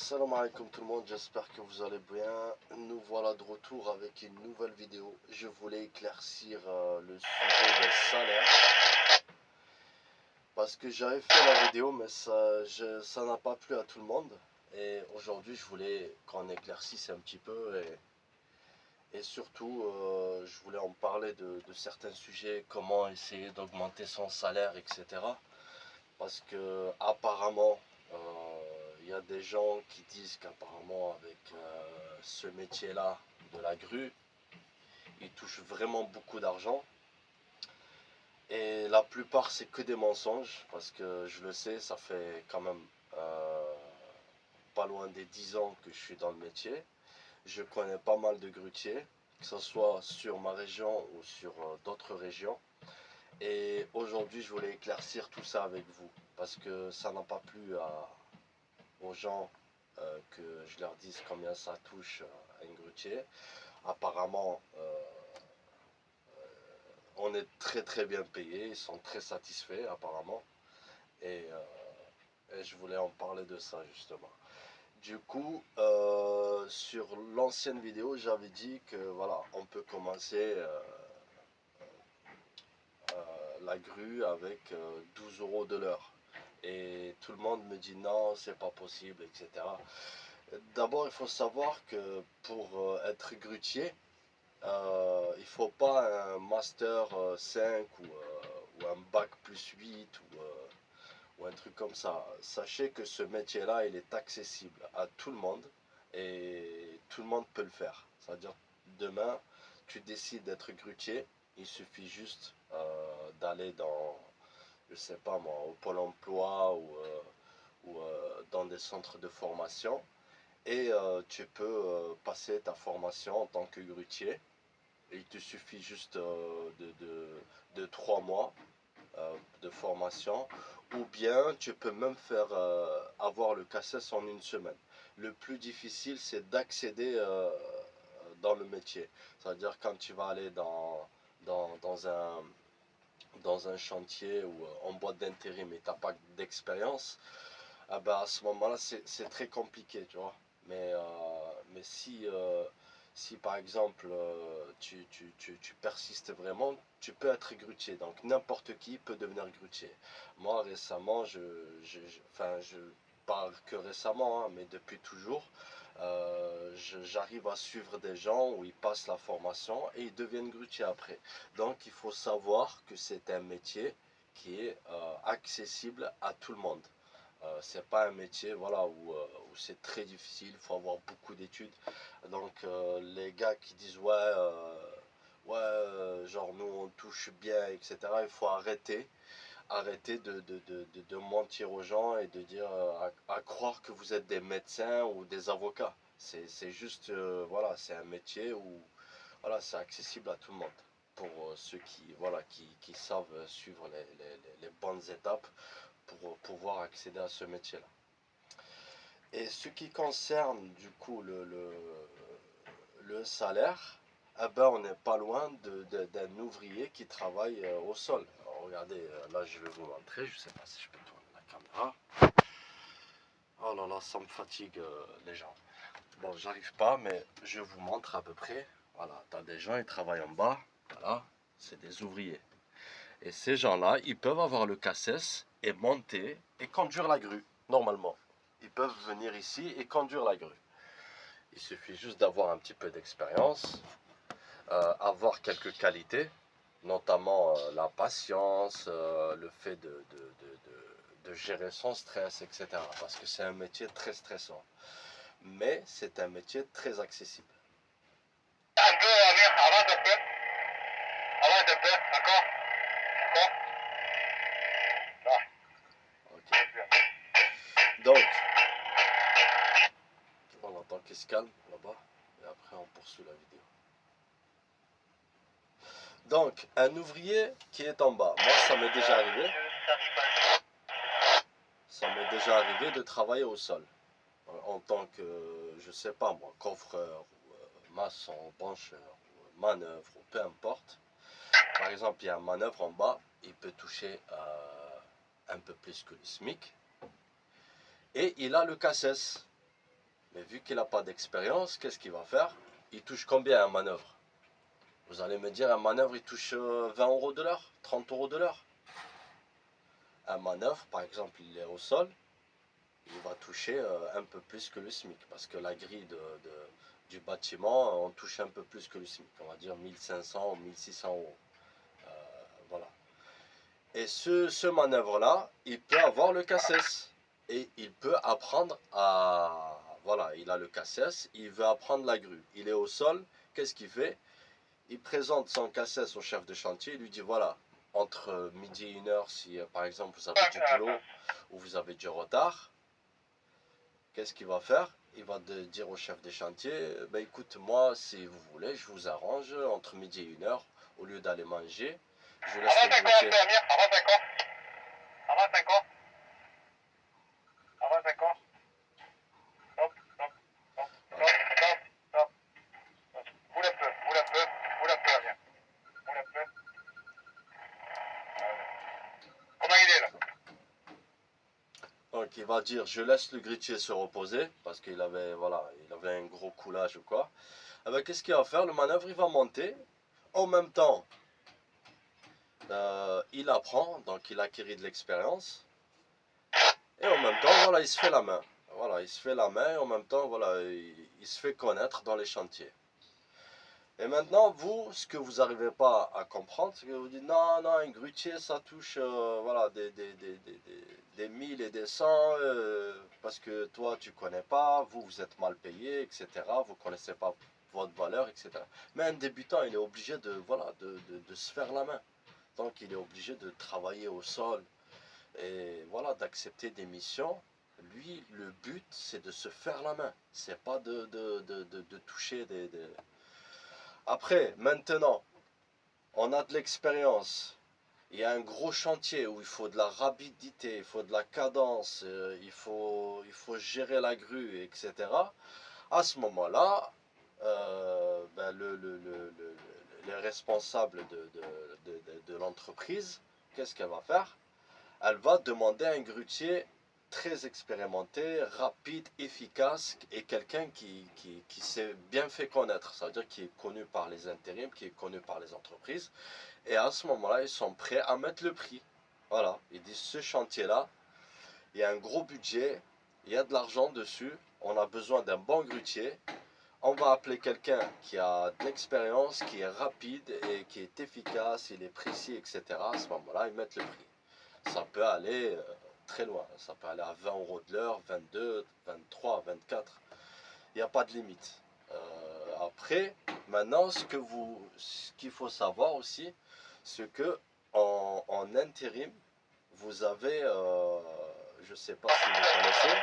Salam alaikum tout le monde, j'espère que vous allez bien. Nous voilà de retour avec une nouvelle vidéo. Je voulais éclaircir le sujet des salaires parce que j'avais fait la vidéo mais ça n'a pas plu à tout le monde. Et aujourd'hui je voulais qu'on éclaircisse un petit peu et surtout je voulais en parler de certains sujets, comment essayer d'augmenter son salaire, etc. Parce que apparemment, il y a des gens qui disent qu'apparemment avec ce métier-là de la grue, ils touchent vraiment beaucoup d'argent. Et la plupart, c'est que des mensonges, parce que je le sais, ça fait quand même pas loin des 10 ans que je suis dans le métier. Je connais pas mal de grutiers, que ce soit sur ma région ou sur d'autres régions. Et aujourd'hui, je voulais éclaircir tout ça avec vous, parce que ça n'a pas plu aux gens que je leur dise combien ça touche à un grutier. Apparemment, on est très très bien payé, ils sont très satisfaits apparemment. Et je voulais en parler de ça justement. Du coup, sur l'ancienne vidéo, j'avais dit que voilà, on peut commencer la grue avec 12 euros de l'heure. Et tout le monde me dit non, c'est pas possible, etc. D'abord, il faut savoir que pour être grutier, il ne faut pas un master 5 ou un bac plus 8 ou un truc comme ça. Sachez que ce métier-là, il est accessible à tout le monde et tout le monde peut le faire. C'est-à-dire, demain, tu décides d'être grutier, il suffit juste d'aller dans, je sais pas moi, au Pôle emploi ou dans des centres de formation et tu peux passer ta formation en tant que grutier. Et il te suffit juste de 3 mois de formation, ou bien tu peux même faire avoir le CACES en une semaine. Le plus difficile, c'est d'accéder dans le métier. C'est-à-dire quand tu vas aller dans, dans un, dans un chantier ou en boîte d'intérim et tu n'as pas d'expérience, ah ben à ce moment-là, c'est très compliqué, tu vois. Mais si par exemple tu persistes vraiment, tu peux être grutier. Donc n'importe qui peut devenir grutier. Moi récemment, enfin pas que récemment, hein, mais depuis toujours, j'arrive à suivre des gens où ils passent la formation et ils deviennent grutiers après. Donc il faut savoir que c'est un métier qui est accessible à tout le monde. C'est pas un métier voilà, où c'est très difficile, il faut avoir beaucoup d'études. Donc les gars qui disent genre nous on touche bien, etc. Il faut arrêter de mentir aux gens et de dire à croire que vous êtes des médecins ou des avocats. C'est juste voilà, c'est un métier où voilà, c'est accessible à tout le monde pour ceux qui savent suivre les bonnes étapes pour pouvoir accéder à ce métier-là. Et ce qui concerne du coup le salaire, eh ben, on n'est pas loin d'un ouvrier qui travaille au sol. Alors, regardez, là je vais vous montrer, je ne sais pas si je peux tourner la caméra. Oh là là, ça me fatigue les gens. Bon, j'arrive pas, mais je vous montre à peu près. Voilà, tu as des gens, ils travaillent en bas. Voilà, c'est des ouvriers. Et ces gens-là, ils peuvent avoir le CACES et monter et conduire la grue, normalement. Ils peuvent venir ici et conduire la grue. Il suffit juste d'avoir un petit peu d'expérience, avoir quelques qualités, notamment la patience, le fait de gérer son stress, etc. Parce que c'est un métier très stressant. Mais c'est un métier très accessible. Un peu, Amir, avance un peu. Avance un peu, encore. Encore. Là. Ok. Donc, on entend qu'il se calme là-bas. Et après, on poursuit la vidéo. Donc, un ouvrier qui est en bas. Moi, ça m'est déjà arrivé. Ça m'est déjà arrivé de travailler au sol. En tant que, je sais pas moi, coffreur, ou maçon, pencheur, ou manœuvre, ou peu importe. Par exemple, il y a un manœuvre en bas, il peut toucher un peu plus que le SMIC. Et il a le CACES. Mais vu qu'il n'a pas d'expérience, qu'est-ce qu'il va faire? Il touche combien un manœuvre? Vous allez me dire, un manœuvre, il touche 20 euros de l'heure, 30 euros de l'heure. Un manœuvre, par exemple, il est au sol, il va toucher un peu plus que le SMIC. Parce que la grille du bâtiment, on touche un peu plus que le SMIC. On va dire 1500 ou 1600 euros. Voilà. Et ce manœuvre-là, il peut avoir le CACES. Et il peut apprendre à... Voilà, il a le CACES, il veut apprendre la grue. Il est au sol, qu'est-ce qu'il fait? Il présente son CACES au chef de chantier, il lui dit voilà, entre midi et 1 heure, si par exemple vous avez du boulot ou vous avez du retard, qu'est-ce qu'il va faire? Il va dire au chef de chantier, ben écoute, moi, si vous voulez, je vous arrange entre midi et 1 heure, au lieu d'aller manger, je laisse le grutier. Avance encore. Avance encore. Stop, stop, stop, stop, stop, stop. Boule un peu, boule un peu, boule un peu, viens. Boule un peu. Comment il est là? Donc il va dire je laisse le grutier se reposer parce qu'il avait voilà, il avait un gros coulage ou quoi. Eh ben, qu'est-ce qu'il va faire? Le manœuvre il va monter. En même temps, il apprend, donc il acquérit de l'expérience. Et en même temps, voilà, il se fait la main. Voilà, il se fait la main et en même temps, voilà, il se fait connaître dans les chantiers. Et maintenant, vous, ce que vous n'arrivez pas à comprendre, c'est que vous dites non, non, un grutier, ça touche voilà, des 1000 et des 100, parce que toi, tu connais pas, vous, vous êtes mal payé, etc. Vous connaissez pas votre valeur, etc. Mais un débutant, il est obligé de, voilà, de se faire la main. Donc, il est obligé de travailler au sol et voilà, d'accepter des missions. Lui, le but, c'est de se faire la main. C'est pas de toucher des... Après, maintenant, on a de l'expérience. Il y a un gros chantier où il faut de la rapidité, il faut de la cadence, il faut gérer la grue, etc. À ce moment-là, ben les responsables de l'entreprise, qu'est-ce qu'elle va faire? Elle va demander à un grutier très expérimenté, rapide, efficace et quelqu'un qui s'est bien fait connaître, c'est-à-dire qui est connu par les intérims, qui est connu par les entreprises. Et à ce moment-là, ils sont prêts à mettre le prix. Voilà, ils disent ce chantier-là, il y a un gros budget, il y a de l'argent dessus, on a besoin d'un bon grutier. On va appeler quelqu'un qui a de l'expérience, qui est rapide et qui est efficace, il est précis, etc. À ce moment-là, ils mettent le prix. Ça peut aller très loin. Ça peut aller à 20 euros de l'heure, 22, 23, 24. Il n'y a pas de limite. Après, maintenant, ce qu'il faut savoir aussi, c'est que en intérim, vous avez, je ne sais pas si vous connaissez,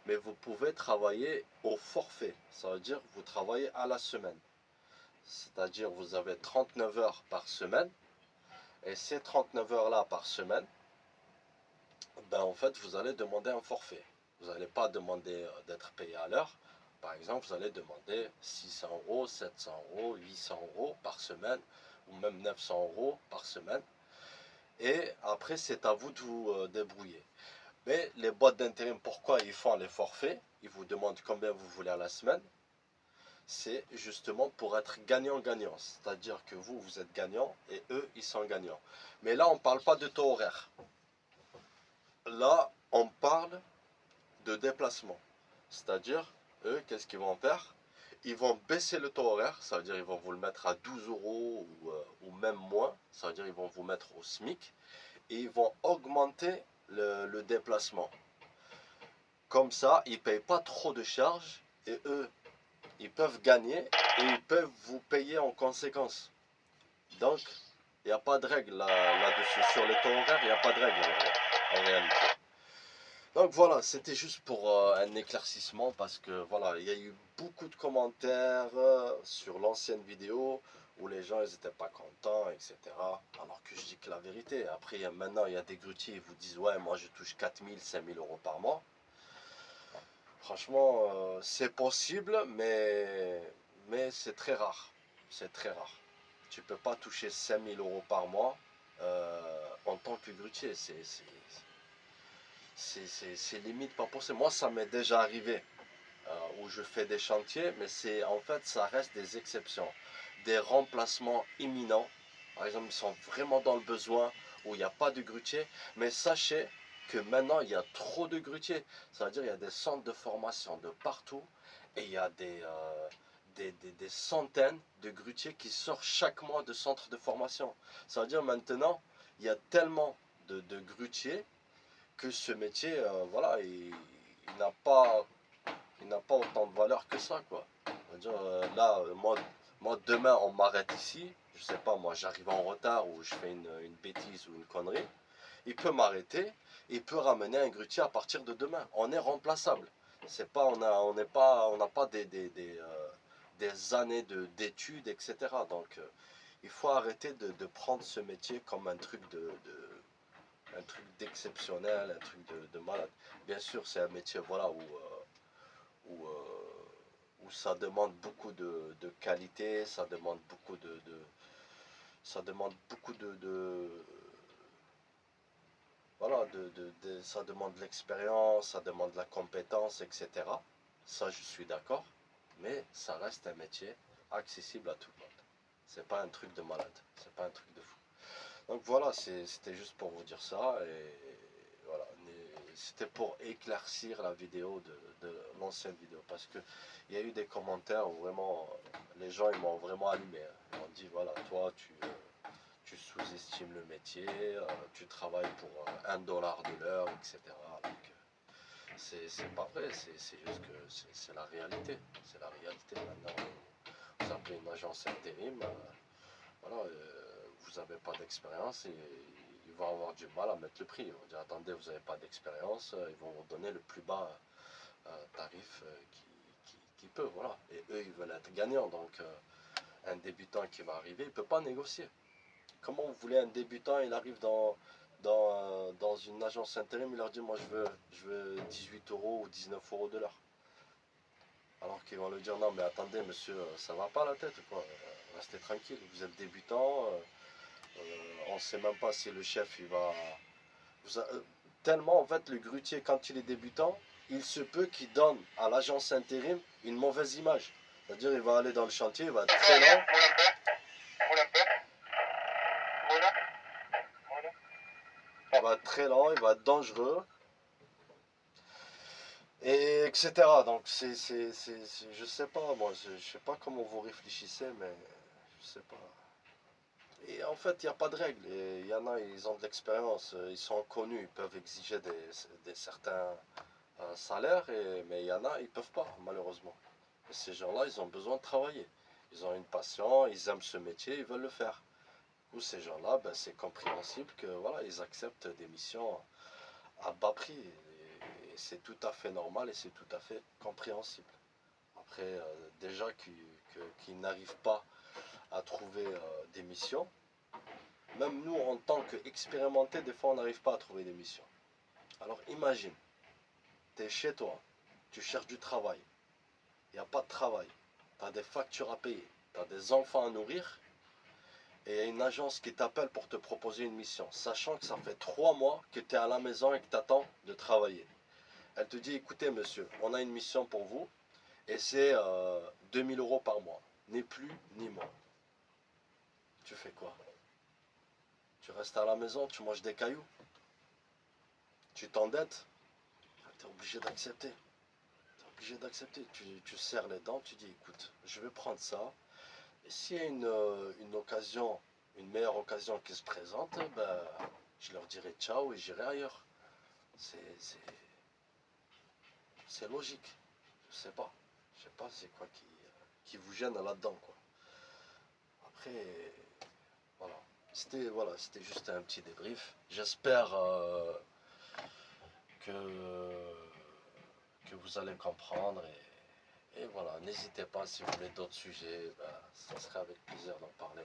mais vous pouvez travailler au forfait. Ça veut dire que vous travaillez à la semaine. C'est-à-dire vous avez 39 heures par semaine. Et ces 39 heures-là par semaine, ben en fait, vous allez demander un forfait. Vous n'allez pas demander d'être payé à l'heure. Par exemple, vous allez demander 600 euros, 700 euros, 800 euros par semaine, ou même 900 euros par semaine. Et après, c'est à vous de vous débrouiller. Mais les boîtes d'intérim, pourquoi ils font les forfaits? Ils vous demandent combien vous voulez à la semaine. C'est justement pour être gagnant-gagnant. C'est-à-dire que vous, vous êtes gagnant et eux, ils sont gagnants. Mais là, on ne parle pas de taux horaire. Là, on parle de déplacement. C'est-à-dire, eux, qu'est-ce qu'ils vont faire? Ils vont baisser le taux horaire, ça veut dire ils vont vous le mettre à 12 euros ou même moins, ça veut dire ils vont vous mettre au SMIC, et ils vont augmenter le déplacement. Comme ça, ils ne payent pas trop de charges, et eux, ils peuvent gagner, et ils peuvent vous payer en conséquence. Donc, il n'y a pas de règle là-dessus. Sur les taux horaires, il n'y a pas de règle en réalité. Donc voilà, c'était juste pour un éclaircissement parce que voilà, il y a eu beaucoup de commentaires sur l'ancienne vidéo où les gens ils n'étaient pas contents, etc. Alors que je dis que la vérité, après maintenant il y a des grutiers qui vous disent ouais moi je touche 4000, 5000 euros par mois. Franchement c'est possible mais c'est très rare. C'est très rare. Tu peux pas toucher 5000 euros par mois en tant que grutier. C'est limite pas possible. Moi, ça m'est déjà arrivé. où je fais des chantiers, mais c'est en fait ça reste des exceptions, des remplacements imminents. Par exemple, ils sont vraiment dans le besoin où il n'y a pas de grutier, mais sachez que maintenant il y a trop de grutiers. Ça veut dire il y a des centres de formation de partout et il y a des centaines de grutiers qui sortent chaque mois de centres de formation. Ça veut dire maintenant il y a tellement de grutiers que ce métier, voilà, il n'a pas il n'a pas autant de valeur que ça, quoi. C'est-à-dire, là, moi, demain, on m'arrête ici, je sais pas, moi, j'arrive en retard ou je fais une bêtise ou une connerie, il peut m'arrêter, il peut ramener un grutier à partir de demain. On est remplaçable. C'est pas, on n'a pas des années d'études, etc. Donc, il faut arrêter de prendre ce métier comme un truc un truc d'exceptionnel, un truc de malade. Bien sûr, c'est un métier, voilà, où, où ça demande beaucoup de qualité, ça demande beaucoup ça demande beaucoup voilà, ça demande de l'expérience, ça demande de la compétence, etc. Ça, je suis d'accord, mais ça reste un métier accessible à tout le monde. C'est pas un truc de malade, c'est pas un truc de fou. Donc voilà, c'était juste pour vous dire ça et voilà, c'était pour éclaircir la vidéo de l'ancienne vidéo parce que il y a eu des commentaires où vraiment les gens ils m'ont vraiment allumé, hein. Ils m'ont dit voilà, toi tu sous-estimes le métier, tu travailles pour 1 dollar de l'heure, etc. Donc c'est pas vrai, c'est juste que c'est la réalité. C'est la réalité. Maintenant, vous appelez une agence intérim, voilà, vous n'avez pas d'expérience et ils vont avoir du mal à mettre le prix. Ils vont dire attendez, vous n'avez pas d'expérience, ils vont vous donner le plus bas tarif qui peut, voilà. Et eux, ils veulent être gagnants, donc un débutant qui va arriver, il ne peut pas négocier. Comment vous voulez un débutant, il arrive dans une agence intérim, il leur dit moi je veux 18 euros ou 19 euros de l'heure. Alors qu'ils vont lui dire non mais attendez monsieur, ça va pas la tête quoi, restez tranquille, vous êtes débutant, on ne sait même pas si le chef il va... tellement en fait le grutier quand il est débutant, il se peut qu'il donne à l'agence intérim une mauvaise image. C'est-à-dire il va aller dans le chantier, il va être très lent, il va être très lent, il va être dangereux, et etc. Donc je sais pas, moi je sais pas comment vous réfléchissez, mais je sais pas. Et en fait, il n'y a pas de règle. Et il y en a, ils ont de l'expérience, ils sont connus, ils peuvent exiger des certains salaires, mais il y en a, ils ne peuvent pas, malheureusement. Et ces gens-là, ils ont besoin de travailler. Ils ont une passion, ils aiment ce métier, ils veulent le faire. Ou ces gens-là, ben, c'est compréhensible que voilà, ils acceptent des missions à bas prix. Et c'est tout à fait normal et c'est tout à fait compréhensible. Après, déjà qu'ils n'arrivent pas à trouver des missions, même nous, en tant qu'expérimentés, des fois, on n'arrive pas à trouver des missions. Alors imagine, tu es chez toi, tu cherches du travail, il n'y a pas de travail, tu as des factures à payer, tu as des enfants à nourrir, et il y a une agence qui t'appelle pour te proposer une mission, sachant que ça fait 3 mois que tu es à la maison et que tu attends de travailler. Elle te dit, écoutez monsieur, on a une mission pour vous, et c'est 2000 euros par mois, ni plus ni moins. Tu fais quoi? Tu restes à la maison, tu manges des cailloux, tu t'endettes, tu es obligé d'accepter. Obligé d'accepter. Tu serres les dents, tu dis écoute, je vais prendre ça. Et s'il y a une occasion, une meilleure occasion qui se présente, ben, je leur dirai ciao et j'irai ailleurs. C'est c'est logique. Je sais pas. Je sais pas c'est quoi qui vous gêne là-dedans, quoi. Après, voilà, c'était juste un petit débrief. J'espère que, que vous allez comprendre et voilà, n'hésitez pas si vous voulez d'autres sujets, ça serait avec plaisir d'en parler.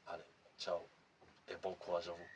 Allez, ciao et bon courage à vous.